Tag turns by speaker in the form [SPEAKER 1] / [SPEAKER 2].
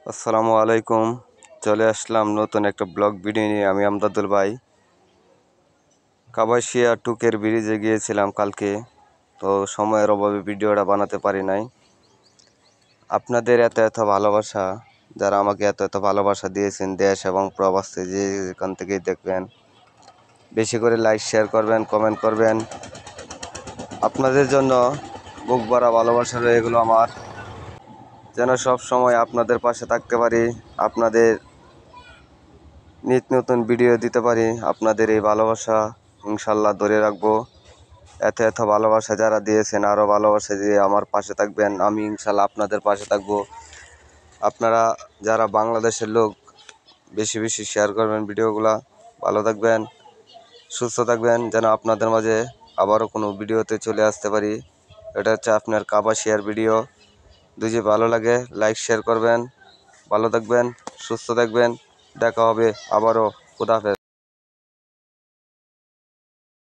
[SPEAKER 1] আসসালামু আলাইকুম। চলে আসলাম নতুন একটা ব্লগ ভিডিও নিয়ে। আমি আমদাদুল ভাই। কাবাসিয়া টুকের ব্রিজে গিয়েছিলাম কালকে, তো সময়ের অভাবে ভিডিওটা বানাতে পারি নাই। আপনাদের এত এত ভালোবাসা, যারা আমাকে এত এত ভালোবাসা দিয়েছেন দেশ এবং প্রবাসে, যে যেখান থেকেই দেখবেন, বেশি করে লাইক শেয়ার করবেন, কমেন্ট করবেন। আপনাদের জন্য বুক ভরা ভালোবাসা রয়ে গেলো আমার, যেন সব সময় আপনাদের পাশে থাকতে পারি, আপনাদের নিত্য নতুন ভিডিও দিতে পারি। আপনাদের এই ভালোবাসা ইনশাল্লাহ ধরে রাখবো। এত এত ভালোবাসা যারা দিয়েছেন, আরও ভালোবাসা দিয়ে আমার পাশে থাকবেন। আমি ইনশাল্লাহ আপনাদের পাশে থাকবো। আপনারা যারা বাংলাদেশের লোক, বেশি বেশি শেয়ার করবেন ভিডিওগুলা। ভালো থাকবেন, সুস্থ থাকবেন, যেন আপনাদের মাঝে আবারও কোনো ভিডিওতে চলে আসতে পারি। এটা হচ্ছে আপনার কাবাসিয়ার ভিডিও। যদি ভালো লাগে লাইক শেয়ার করবেন। ভালো থাকবেন, সুস্থ থাকবেন। দেখা হবে আবারও। খুদা হাফেজ।